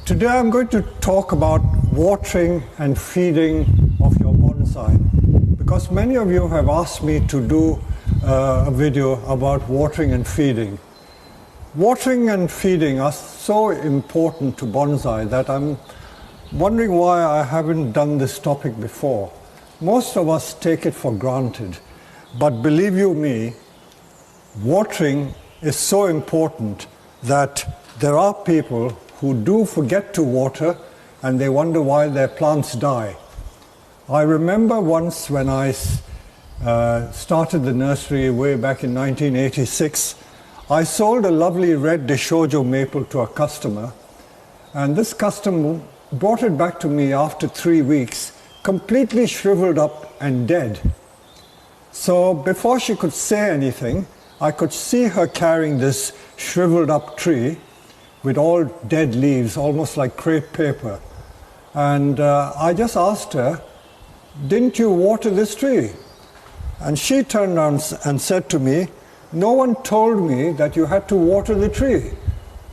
Today I'm going to talk about watering and feeding of your bonsai, because many of you have asked me to do a video about watering and feeding. Watering and feeding are so important to bonsai that I'm wondering why I haven't done this topic before. Most of us take it for granted, but believe you me, watering is so important that there are people who do forget to water and they wonder why their plants die. I remember once when I started the nursery way back in 1986, I sold a lovely red Deshojo maple to a customer, and this customer brought it back to me after 3 weeks, completely shriveled up and dead. So before she could say anything, I could see her carrying this shriveled up tree with all dead leaves, almost like crepe paper. And I just asked her, "Didn't you water this tree?" And she turned around and said to me, "No one told me that you had to water the tree."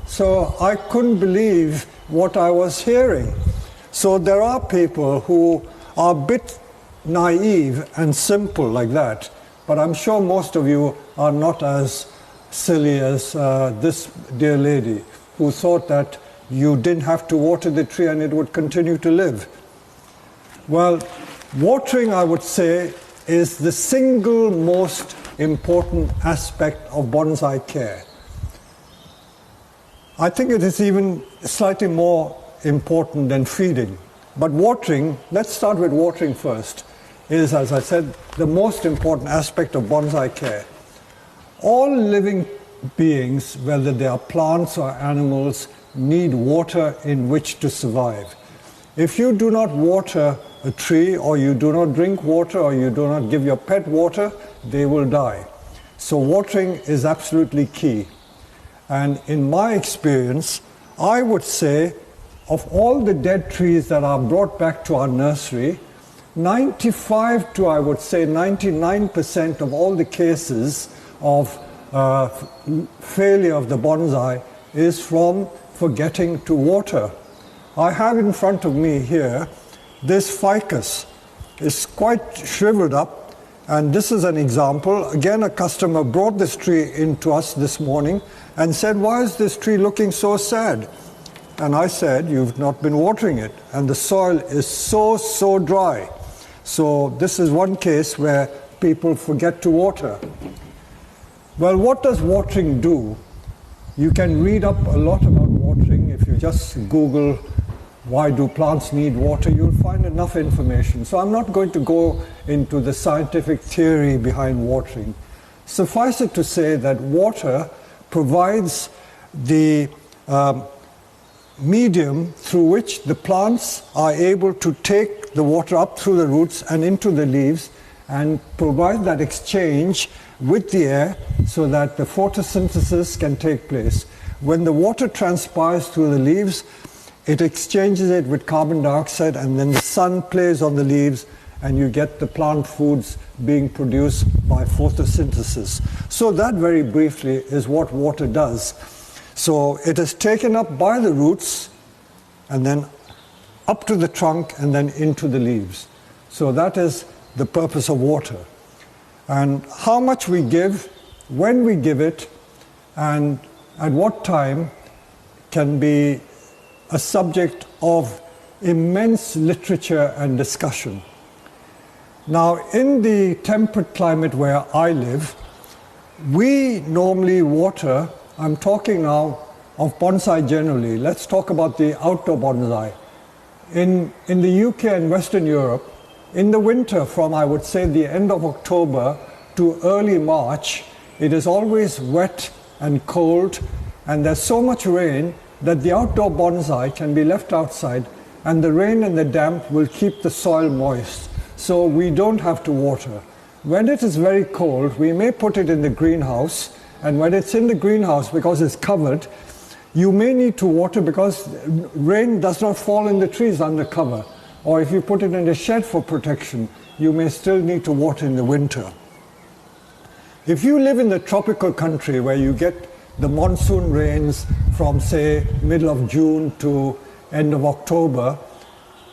So I couldn't believe what I was hearing. So there are people who are a bit naive and simple like that, but I'm sure most of you are not as silly as this dear lady, who thought that you didn't have to water the tree and it would continue to live. Well, watering, I would say, is the single most important aspect of bonsai care. I think it is even slightly more important than feeding. But watering, let's start with watering first, is, as I said, the most important aspect of bonsai care. All living beings, whether they are plants or animals, need water in which to survive. If you do not water a tree, or you do not drink water, or you do not give your pet water, they will die. So watering is absolutely key. And in my experience, I would say of all the dead trees that are brought back to our nursery, 95 to, I would say, 99% of all the cases of failure of the bonsai is from forgetting to water. I have in front of me here this ficus. It's quite shriveled up, and this is an example. Again, a customer brought this tree into us this morning and said, "Why is this tree looking so sad?" And I said, "You've not been watering it, and the soil is so dry." So this is one case where people forget to water. Well, what does watering do? You can read up a lot about watering. If you just Google, "Why do plants need water?" you'll find enough information. So I'm not going to go into the scientific theory behind watering. Suffice it to say that water provides the medium through which the plants are able to take the water up through the roots and into the leaves and provide that exchange with the air so that the photosynthesis can take place. When the water transpires through the leaves, it exchanges it with carbon dioxide, and then the sun plays on the leaves and you get the plant foods being produced by photosynthesis. So that, very briefly, is what water does. So it is taken up by the roots and then up to the trunk and then into the leaves. So that is the purpose of water. And how much we give, when we give it, and at what time can be a subject of immense literature and discussion. Now, in the temperate climate where I live, we normally water, I'm talking now of bonsai generally, let's talk about the outdoor bonsai. In the UK and Western Europe, in the winter from, I would say, the end of October to early March, it is always wet and cold, and there's so much rain that the outdoor bonsai can be left outside, and the rain and the damp will keep the soil moist, so we don't have to water. When it is very cold, we may put it in the greenhouse, and when it's in the greenhouse, because it's covered, you may need to water because rain does not fall in the trees under cover. Or if you put it in a shed for protection, you may still need to water in the winter. If you live in the tropical country where you get the monsoon rains from, say, middle of June to end of October,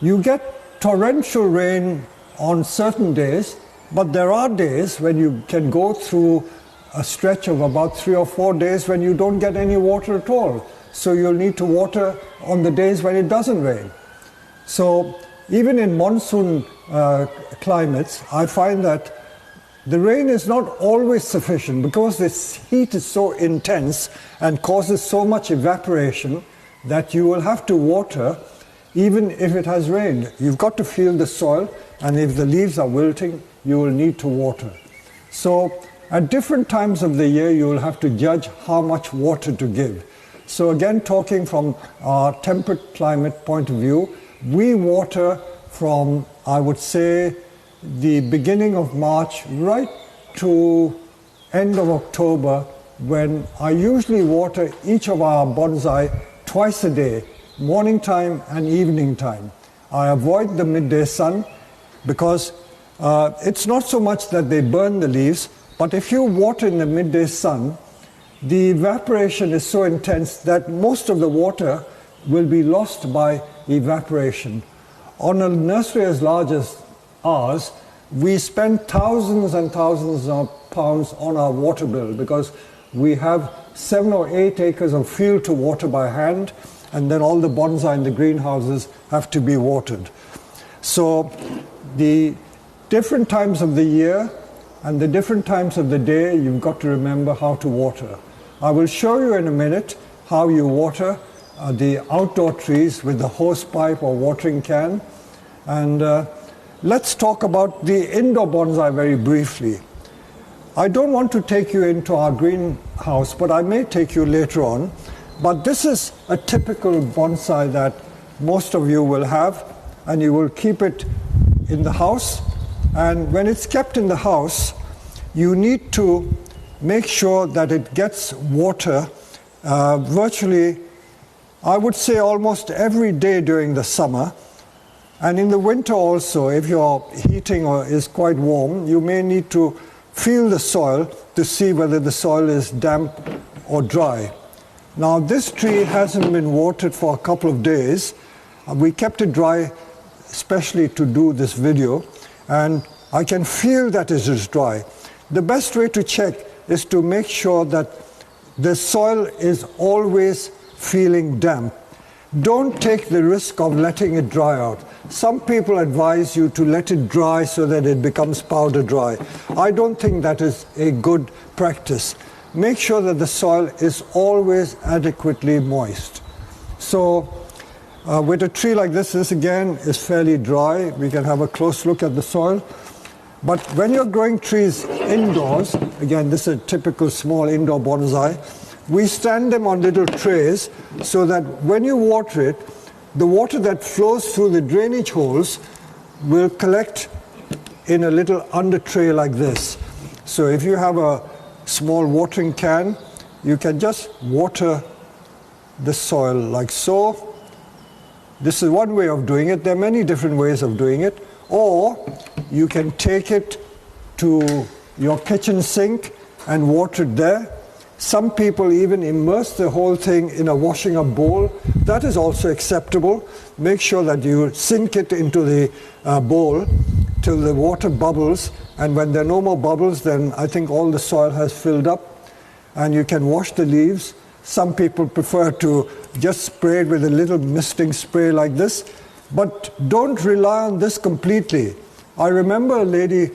you get torrential rain on certain days, but there are days when you can go through a stretch of about 3 or 4 days when you don't get any water at all. So you'll need to water on the days when it doesn't rain. So even in monsoon climates, I find that the rain is not always sufficient because this heat is so intense and causes so much evaporation that you will have to water even if it has rained. You've got to feel the soil, and if the leaves are wilting, you will need to water. So at different times of the year, you will have to judge how much water to give. So again, talking from our temperate climate point of view, we water from, I would say, the beginning of March right to end of October, when I usually water each of our bonsai twice a day, morning time and evening time. I avoid the midday sun because it's not so much that they burn the leaves, but if you water in the midday sun, the evaporation is so intense that most of the water will be lost by evaporation. On a nursery as large as ours, we spend thousands and thousands of pounds on our water bill because we have 7 or 8 acres of field to water by hand, and then all the bonsai in the greenhouses have to be watered. So the different times of the year and the different times of the day, you've got to remember how to water. I will show you in a minute how you water the outdoor trees with the hose pipe or watering can. And let's talk about the indoor bonsai very briefly. I don't want to take you into our greenhouse, but I may take you later on. But this is a typical bonsai that most of you will have, and you will keep it in the house. And when it's kept in the house, you need to make sure that it gets water virtually, I would say, almost every day during the summer. And in the winter also, if your heating is quite warm, you may need to feel the soil to see whether the soil is damp or dry. Now, this tree hasn't been watered for a couple of days. We kept it dry especially to do this video, and I can feel that it is dry. The best way to check is to make sure that the soil is always feeling damp. Don't take the risk of letting it dry out. Some people advise you to let it dry so that it becomes powder dry. I don't think that is a good practice. Make sure that the soil is always adequately moist. So with a tree like this again is fairly dry. We can have a close look at the soil. But when you're growing trees indoors, again, this is a typical small indoor bonsai, we stand them on little trays so that when you water it, the water that flows through the drainage holes will collect in a little under tray like this. So if you have a small watering can, you can just water the soil like so. This is one way of doing it. There are many different ways of doing it. Or you can take it to your kitchen sink and water it there. Some people even immerse the whole thing in a washing up bowl. That is also acceptable. Make sure that you sink it into the bowl till the water bubbles, and when there are no more bubbles, then I think all the soil has filled up, and you can wash the leaves. Some people prefer to just spray it with a little misting spray like this, but don't rely on this completely. I remember a lady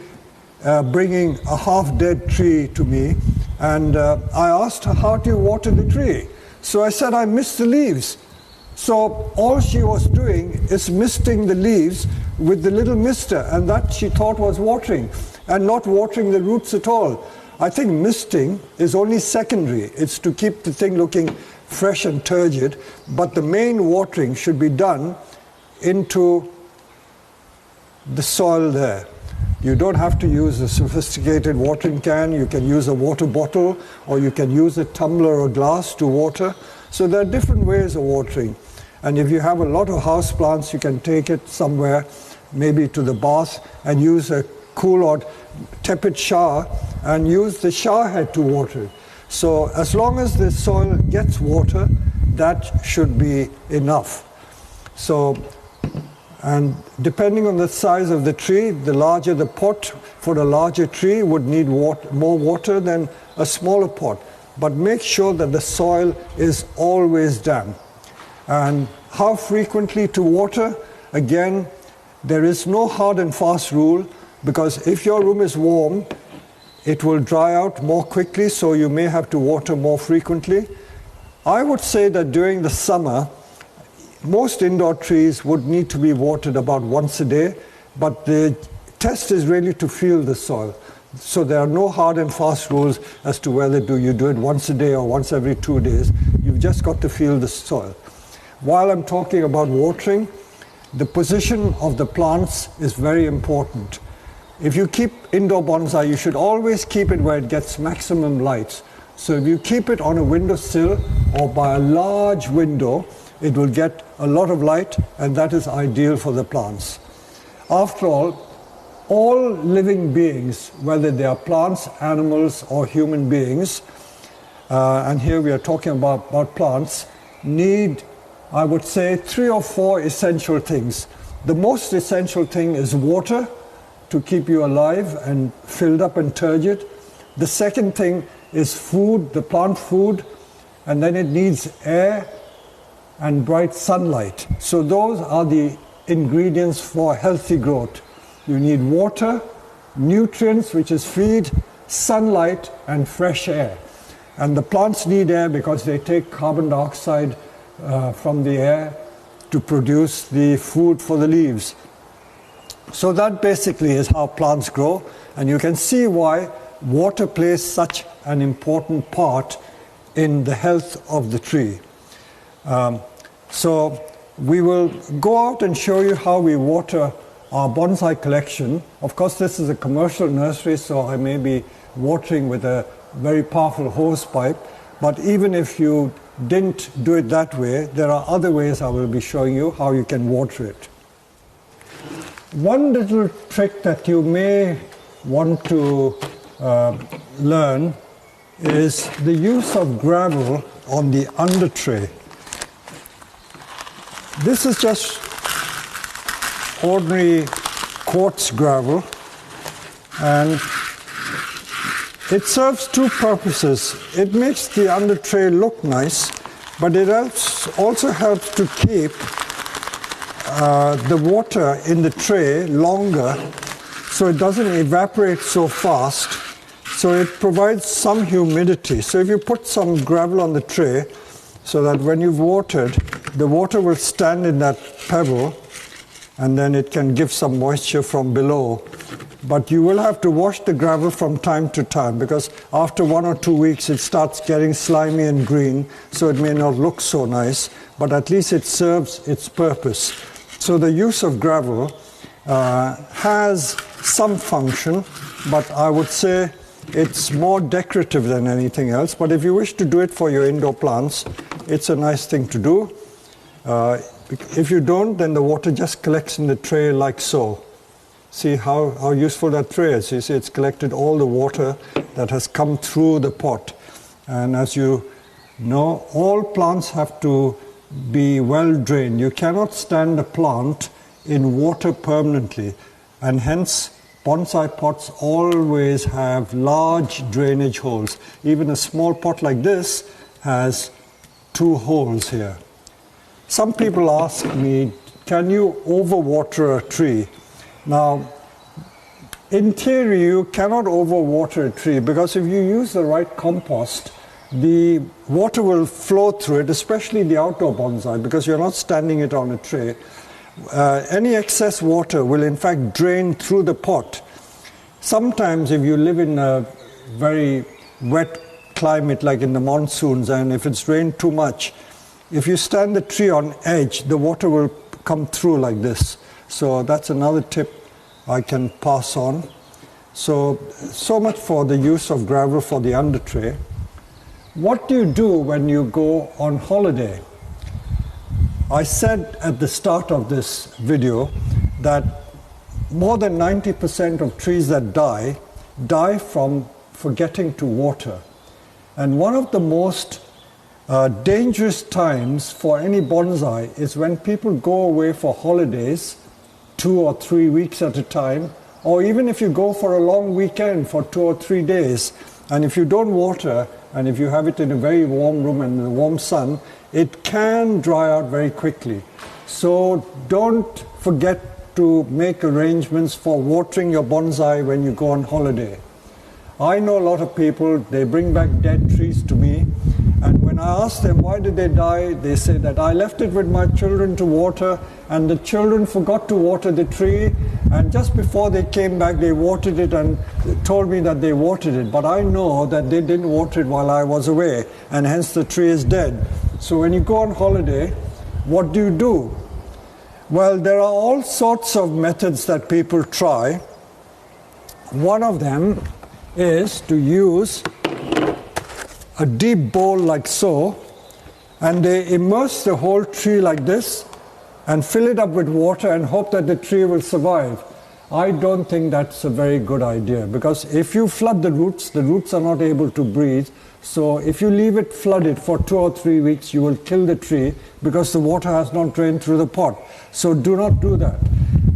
bringing a half-dead tree to me, and I asked her, how do you water the tree? So I said, I mist the leaves. So all she was doing is misting the leaves with the little mister, and that she thought was watering, and not watering the roots at all. I think misting is only secondary. It's to keep the thing looking fresh and turgid, but the main watering should be done into the soil there. You don't have to use a sophisticated watering can. You can use a water bottle, or you can use a tumbler or glass to water. So there are different ways of watering. And if you have a lot of house plants, you can take it somewhere, maybe to the bath, and use a cool or tepid shower, and use the shower head to water it. So as long as the soil gets water, that should be enough. So, and depending on the size of the tree, the larger the pot for a larger tree would need more water than a smaller pot. But make sure that the soil is always damp. And how frequently to water? Again, there is no hard and fast rule, because if your room is warm, it will dry out more quickly, so you may have to water more frequently. I would say that during the summer, most indoor trees would need to be watered about once a day, but the test is really to feel the soil. So there are no hard and fast rules as to whether you do it once a day or once every 2 days. You've just got to feel the soil. While I'm talking about watering, the position of the plants is very important. If you keep indoor bonsai, you should always keep it where it gets maximum light. So if you keep it on a windowsill or by a large window, it will get a lot of light, and that is ideal for the plants. After all living beings, whether they are plants, animals, or human beings, and here we are talking about plants, need, I would say, 3 or 4 essential things. The most essential thing is water to keep you alive and filled up and turgid. The second thing is food, the plant food, and then it needs air and bright sunlight. So those are the ingredients for healthy growth. You need water, nutrients, which is feed, sunlight, and fresh air. And the plants need air because they take carbon dioxide from the air to produce the food for the leaves. So that basically is how plants grow, and you can see why water plays such an important part in the health of the tree. So we will go out and show you how we water our bonsai collection. Of course, this is a commercial nursery, so I may be watering with a very powerful hose pipe, but even if you didn't do it that way, there are other ways I will be showing you how you can water it. One little trick that you may want to learn is the use of gravel on the under tray. This is just ordinary quartz gravel, and it serves 2 purposes. It makes the under tray look nice, but it also helps to keep the water in the tray longer, so it doesn't evaporate so fast. So it provides some humidity. So if you put some gravel on the tray, so that when you've watered, the water will stand in that pebble, and then it can give some moisture from below. But you will have to wash the gravel from time to time, because after 1 or 2 weeks it starts getting slimy and green, so it may not look so nice, but at least it serves its purpose. So the use of gravel has some function, but I would say it's more decorative than anything else. But if you wish to do it for your indoor plants, it's a nice thing to do. If you don't, then the water just collects in the tray like so. See how useful that tray is. You see, it's collected all the water that has come through the pot. And as you know, all plants have to be well drained. You cannot stand a plant in water permanently, and hence bonsai pots always have large drainage holes. Even a small pot like this has 2 holes here. Some people ask me, can you overwater a tree? Now, in theory, you cannot overwater a tree, because if you use the right compost, the water will flow through it, especially the outdoor bonsai, because you're not standing it on a tray. Any excess water will in fact drain through the pot. Sometimes if you live in a very wet climate, like in the monsoons, and if it's rained too much, if you stand the tree on edge, the water will come through like this. So that's another tip I can pass on. So much for the use of gravel for the under tray. What do you do when you go on holiday? I said at the start of this video that more than 90% of trees that die from forgetting to water. And one of the most dangerous times for any bonsai is when people go away for holidays, 2 or 3 weeks at a time, or even if you go for a long weekend for 2 or 3 days, and if you don't water, and if you have it in a very warm room and in the warm sun, it can dry out very quickly. So don't forget to make arrangements for watering your bonsai when you go on holiday. I know a lot of people, they bring back dead trees to me, and when I ask them why did they die, they say that I left it with my children to water, and the children forgot to water the tree, and just before they came back they watered it and told me that they watered it, but I know that they didn't water it while I was away, and hence the tree is dead. So when you go on holiday, what do? Well, there are all sorts of methods that people try. One of them is to use a deep bowl like so, and they immerse the whole tree like this and fill it up with water and hope that the tree will survive. I don't think that's a very good idea, because if you flood the roots are not able to breathe. So if you leave it flooded for 2 or 3 weeks, you will kill the tree because the water has not drained through the pot. So do not do that.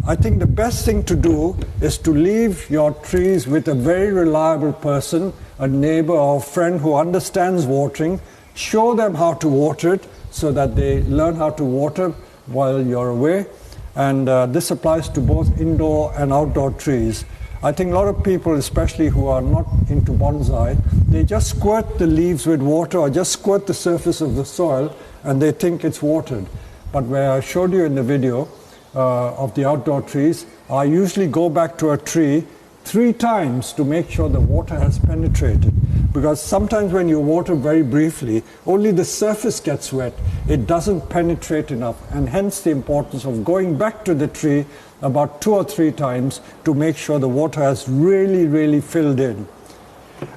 I think the best thing to do is to leave your trees with a very reliable person, a neighbor or friend who understands watering. Show them how to water it so that they learn how to water while you're away. And this applies to both indoor and outdoor trees. I think a lot of people, especially who are not into bonsai, they just squirt the leaves with water or just squirt the surface of the soil and they think it's watered. But where I showed you in the video of the outdoor trees, I usually go back to a tree 3 times to make sure the water has penetrated. Because sometimes when you water very briefly, only the surface gets wet. It doesn't penetrate enough, and hence the importance of going back to the tree about 2 or 3 times to make sure the water has really filled in.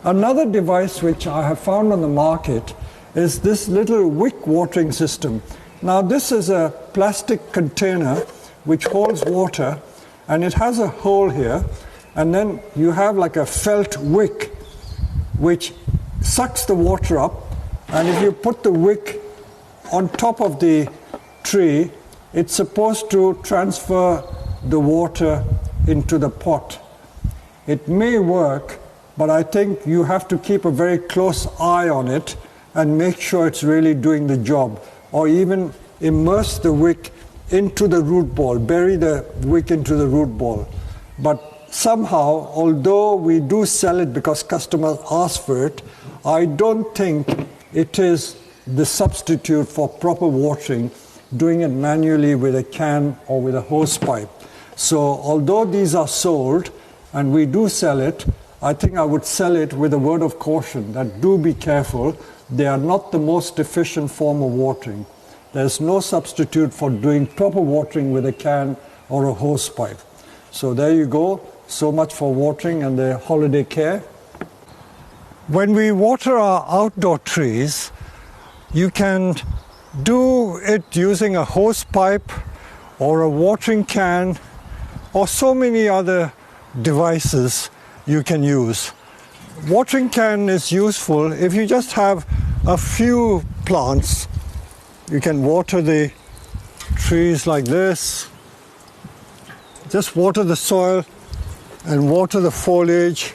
Another device which I have found on the market is this little wick watering system. Now this is a plastic container which holds water, and it has a hole here, and then you have like a felt wick which sucks the water up, and if you put the wick on top of the tree, it's supposed to transfer the water into the pot. It may work, but I think you have to keep a very close eye on it and make sure it's really doing the job, or even immerse the wick into the root ball, bury the wick into the root ball. But somehow, although we do sell it because customers ask for it, I don't think it is the substitute for proper watering, doing it manually with a can or with a hose pipe. So although these are sold and we do sell it, I think I would sell it with a word of caution that do be careful. They are not the most efficient form of watering. There's no substitute for doing proper watering with a can or a hose pipe. So there you go. So much for watering and the holiday care. When we water our outdoor trees, you can do it using a hose pipe or a watering can or so many other devices you can use. Watering can is useful if you just have a few plants. You can water the trees like this. Just water the soil and water the foliage.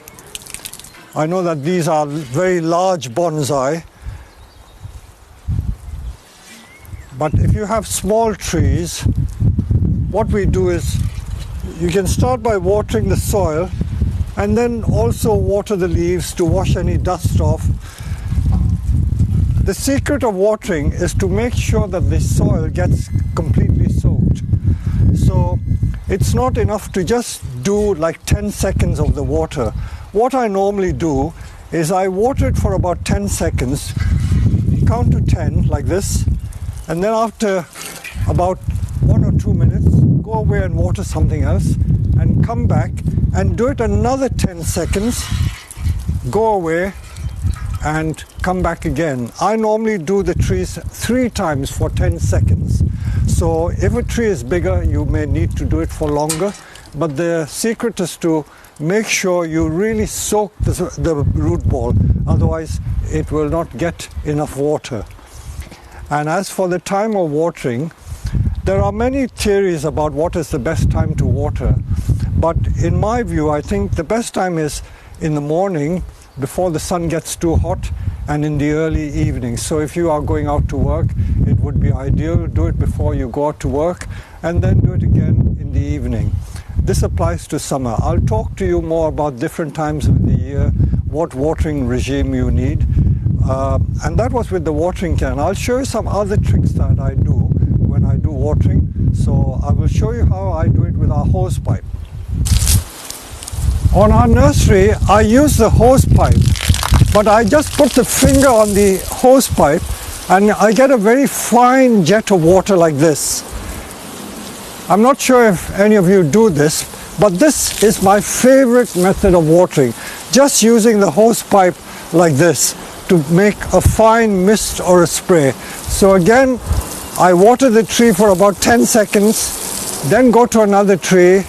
I know that these are very large bonsai, but if you have small trees, what we do is you can start by watering the soil and then also water the leaves to wash any dust off. The secret of watering is to make sure that the soil gets completely soaked. So it's not enough to just do like 10 seconds of the water. What I normally do is I water it for about 10 seconds, count to 10 like this, and then after about 1 or 2 minutes, go away and water something else, and come back and do it another 10 seconds, go away, and come back again. I normally do the trees 3 times for 10 seconds. So if a tree is bigger, you may need to do it for longer, but the secret is to make sure you really soak the root ball, otherwise it will not get enough water. And as for the time of watering, there are many theories about what is the best time to water, but in my view I think the best time is in the morning before the sun gets too hot, and in the early evening. So if you are going out to work, it would be ideal to do it before you go out to work, and then do it again in the evening. This applies to summer. I'll talk to you more about different times of the year, what watering regime you need, and that was with the watering can. I'll show you some other tricks that I do when I do watering. So I will show you how I do it with our hose pipe. On our nursery, I use the hose pipe, but I just put the finger on the hose pipe and I get a very fine jet of water like this. I'm not sure if any of you do this, but this is my favorite method of watering. Just using the hose pipe like this to make a fine mist or a spray. So again, I water the tree for about 10 seconds, then go to another tree,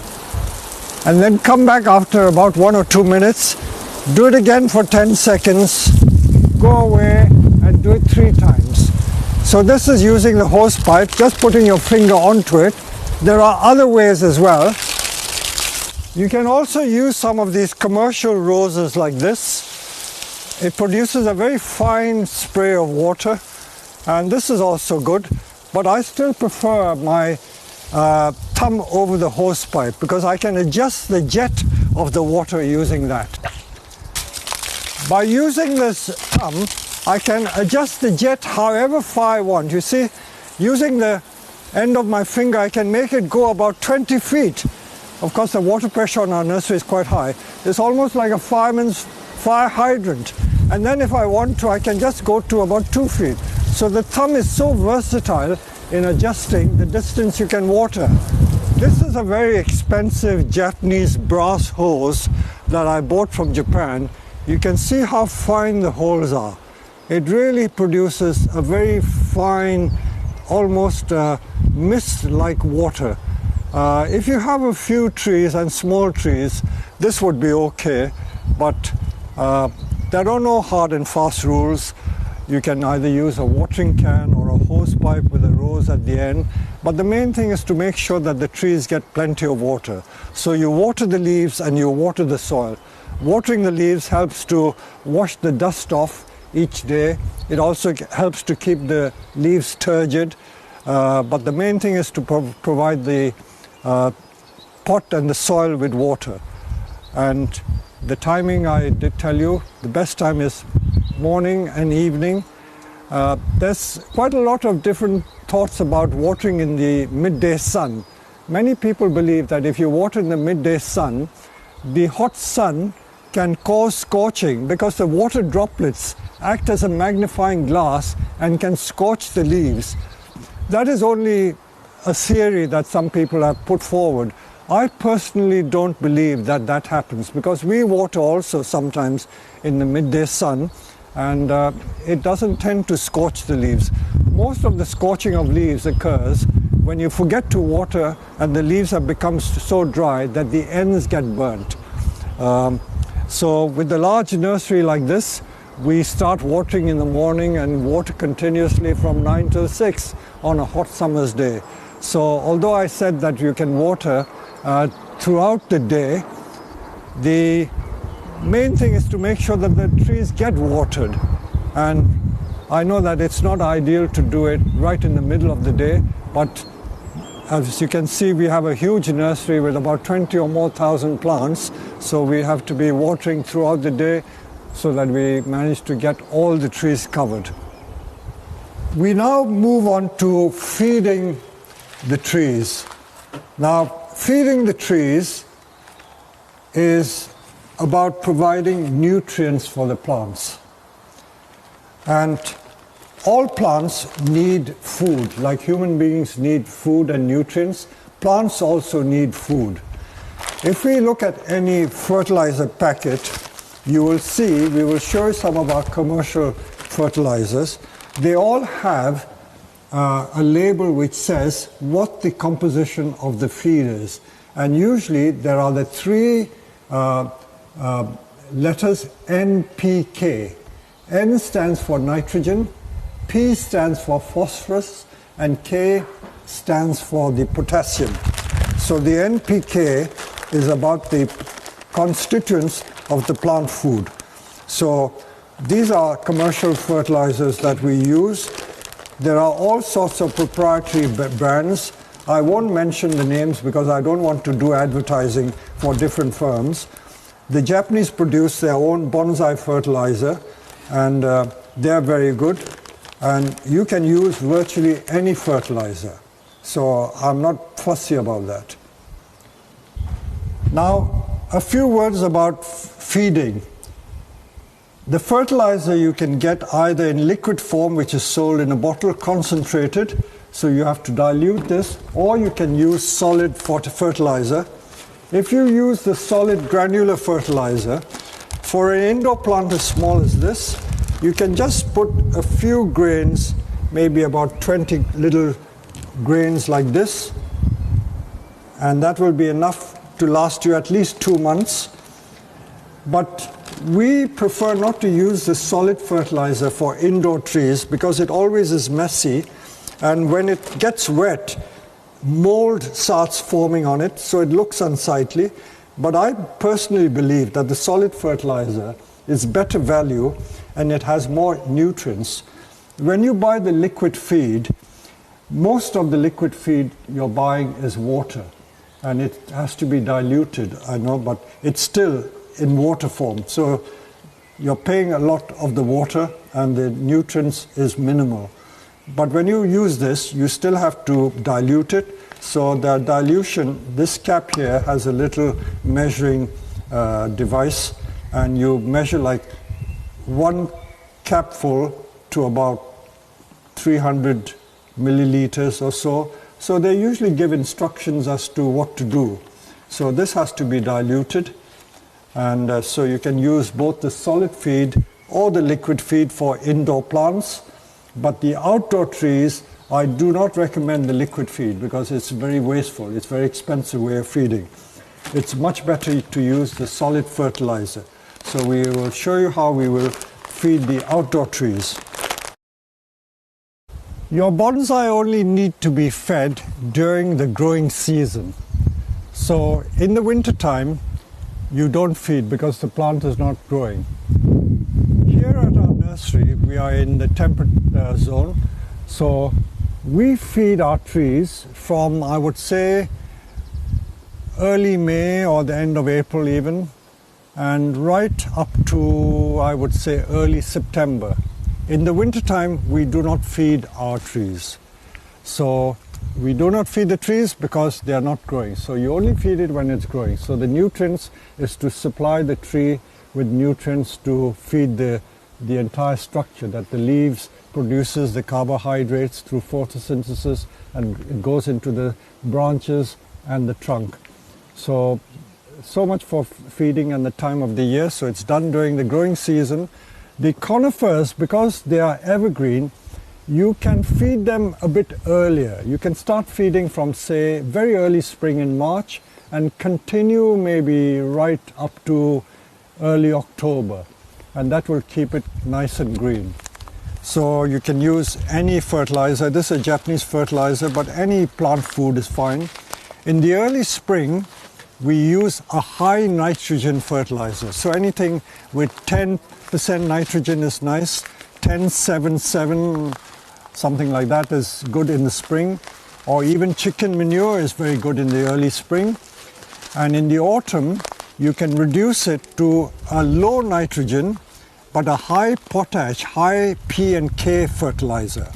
and then come back after about 1 or 2 minutes, do it again for 10 seconds, go away and do it 3 times. So this is using the hose pipe, just putting your finger onto it. There are other ways as well. You can also use some of these commercial roses like this. It produces a very fine spray of water, and this is also good, but I still prefer my thumb over the hose pipe because I can adjust the jet of the water using that. By using this thumb, I can adjust the jet however far I want. You see, using the end of my finger, I can make it go about 20 feet. Of course, the water pressure on our nursery is quite high. It's almost like a fireman's fire hydrant. And then if I want to, I can just go to about 2 feet. So the thumb is so versatile in adjusting the distance you can water. This is a very expensive Japanese brass hose that I bought from Japan. You can see how fine the holes are. It really produces a very fine, almost mist-like water. If you have a few trees and small trees, this would be okay, but there are no hard and fast rules. You can either use a watering can or a hose pipe with a rose at the end. But the main thing is to make sure that the trees get plenty of water. So you water the leaves and you water the soil. Watering the leaves helps to wash the dust off each day. It also helps to keep the leaves turgid. But the main thing is to provide the pot and the soil with water. And the timing I did tell you, the best time is morning and evening. There's quite a lot of different thoughts about watering in the midday sun. Many people believe that if you water in the midday sun, the hot sun can cause scorching because the water droplets act as a magnifying glass and can scorch the leaves. That is only a theory that some people have put forward. I personally don't believe that that happens because we water also sometimes in the midday sun, and it doesn't tend to scorch the leaves. Most of the scorching of leaves occurs when you forget to water and the leaves have become so dry that the ends get burnt. So with the large nursery like this, we start watering in the morning and water continuously from 9 till 6 on a hot summer's day. So although I said that you can water throughout the day, the main thing is to make sure that the trees get watered. And I know that it's not ideal to do it right in the middle of the day, but as you can see, we have a huge nursery with about 20 or more thousand plants, so we have to be watering throughout the day so that we manage to get all the trees covered. We now move on to feeding the trees. Now, feeding the trees is about providing nutrients for the plants. And all plants need food, like human beings need food and nutrients. Plants also need food. If we look at any fertilizer packet, you will see, we will show you some of our commercial fertilizers. They all have a label which says what the composition of the feed is. And usually there are the three letters NPK. N stands for nitrogen, P stands for phosphorus, and K stands for the potassium. So the NPK is about the constituents of the plant food. So these are commercial fertilizers that we use. There are all sorts of proprietary brands. I won't mention the names because I don't want to do advertising for different firms. The Japanese produce their own bonsai fertilizer, and they're very good. And you can use virtually any fertilizer. So I'm not fussy about that. Now, a few words about feeding. The fertilizer you can get either in liquid form, which is sold in a bottle, concentrated, so you have to dilute this, or you can use solid fertilizer. If you use the solid granular fertilizer, for an indoor plant as small as this, you can just put a few grains, maybe about 20 little grains like this, and that will be enough to last you at least 2 months. But we prefer not to use the solid fertilizer for indoor trees because it always is messy, and when it gets wet, mold starts forming on it, so it looks unsightly. But I personally believe that the solid fertilizer is better value and it has more nutrients. When you buy the liquid feed, most of the liquid feed you're buying is water, and it has to be diluted, I know, but it's still in water form. So you're paying a lot of the water and the nutrients is minimal. But when you use this, you still have to dilute it. So the dilution, this cap here has a little measuring device, and you measure like 1 capful to about 300 milliliters or so. So they usually give instructions as to what to do. So this has to be diluted, and so you can use both the solid feed or the liquid feed for indoor plants. But the outdoor trees, I do not recommend the liquid feed because it's very wasteful. It's a very expensive way of feeding. It's much better to use the solid fertilizer. So we will show you how we will feed the outdoor trees. Your bonsai only need to be fed during the growing season. So in the winter time, you don't feed because the plant is not growing. Here at our nursery, we are in the temperate zone. So we feed our trees from, I would say, early May or the end of April even, and right up to, I would say, early September. In the wintertime, we do not feed our trees. So we do not feed the trees because they are not growing. So you only feed it when it's growing. So the nutrients is to supply the tree with nutrients to feed the entire structure, that the leaves produces the carbohydrates through photosynthesis, and it goes into the branches and the trunk. So much for feeding and the time of the year. So it's done during the growing season. The conifers, because they are evergreen, you can feed them a bit earlier. You can start feeding from, say, very early spring in March and continue maybe right up to early October. And that will keep it nice and green. So you can use any fertilizer. This is a Japanese fertilizer, but any plant food is fine. In the early spring, we use a high nitrogen fertilizer. So anything with 10% nitrogen is nice. 10, 7, 7, something like that is good in the spring. Or even chicken manure is very good in the early spring. And in the autumn, you can reduce it to a low nitrogen, but a high potash, high P and K fertilizer.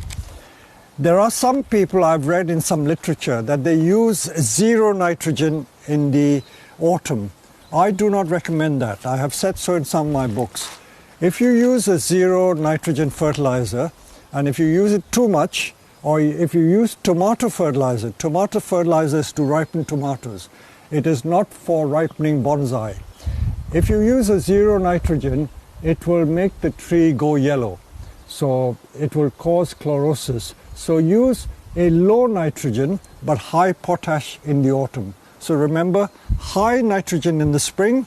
There are some people, I've read in some literature, that they use 0 nitrogen in the autumn. I do not recommend that. I have said so in some of my books. If you use a 0 nitrogen fertilizer, and if you use it too much, or if you use tomato fertilizer is to ripen tomatoes. It is not for ripening bonsai. If you use a 0 nitrogen, it will make the tree go yellow. So it will cause chlorosis. So use a low nitrogen but high potash in the autumn. So remember, high nitrogen in the spring,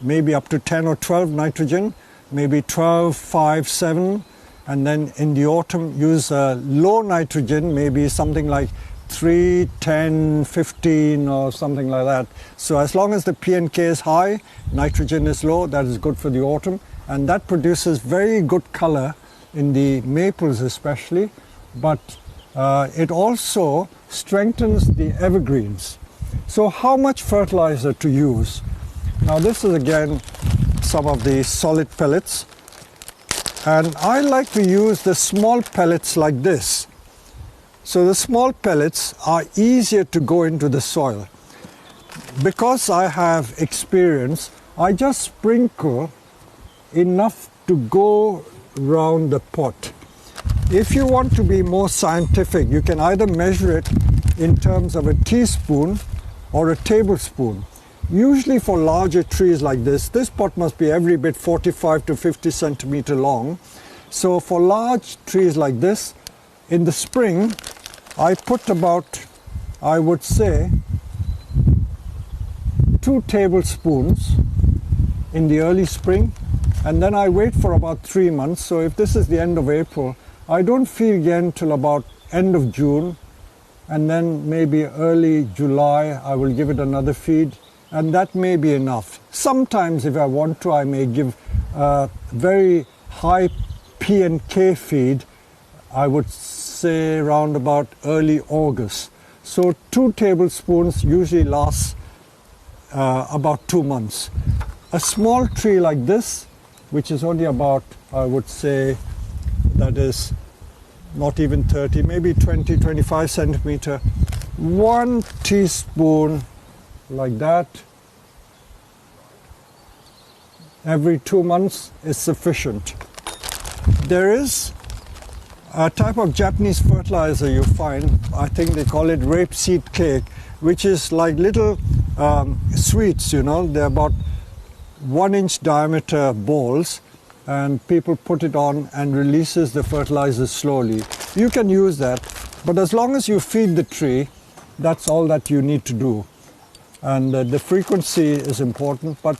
maybe up to 10 or 12 nitrogen, maybe 12, 5, 7, and then in the autumn use low nitrogen, maybe something like 3, 10, 15 or something like that. So as long as the P and K is high, nitrogen is low, that is good for the autumn, and that produces very good color in the maples especially, but it also strengthens the evergreens. So how much fertilizer to use? Now this is again some of the solid pellets, and I like to use the small pellets like this. So the small pellets are easier to go into the soil. Because I have experience, I just sprinkle enough to go around the pot. If you want to be more scientific, you can either measure it in terms of a teaspoon or a tablespoon. Usually for larger trees like this pot must be every bit 45 to 50 centimeter long. So for large trees like this, in the spring, I put about, I would say, 2 tablespoons in the early spring, and then I wait for about 3 months. So if this is the end of April, I don't feed again till about end of June, and then maybe early July I will give it another feed, and that may be enough. Sometimes if I want to, I may give very high P and K feed, I would say around about early August. So 2 tablespoons usually lasts about 2 months. A small tree like this, which is only about, I would say, that is not even 30, maybe 20, 25 centimeter, 1 teaspoon like that every 2 months is sufficient. There is a type of Japanese fertilizer you find, I think they call it rapeseed cake, which is like little sweets, you know, they're about 1-inch diameter balls, and people put it on and releases the fertilizer slowly. You can use that, but as long as you feed the tree, that's all that you need to do. And the frequency is important, but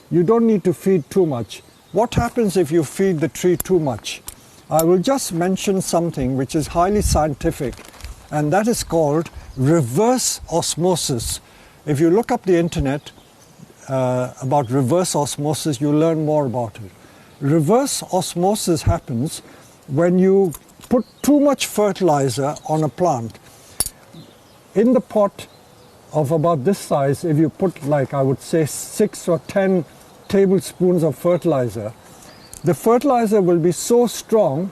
you don't need to feed too much. What happens if you feed the tree too much? I will just mention something which is highly scientific, and that is called reverse osmosis. If you look up the internet about reverse osmosis, you'll learn more about it. Reverse osmosis happens when you put too much fertilizer on a plant. In the pot of about this size, if you put, like, I would say 6 or 10 tablespoons of fertilizer, the fertilizer will be so strong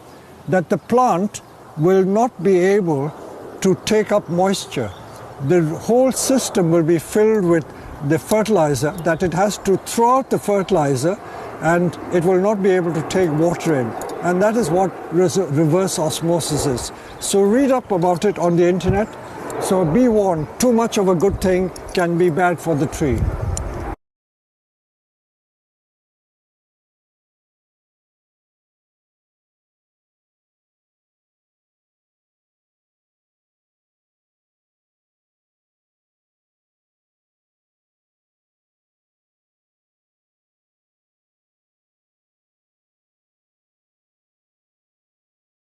that the plant will not be able to take up moisture. The whole system will be filled with the fertilizer that it has to throw out the fertilizer, and it will not be able to take water in. And that is what reverse osmosis is. So read up about it on the internet. So be warned, too much of a good thing can be bad for the tree.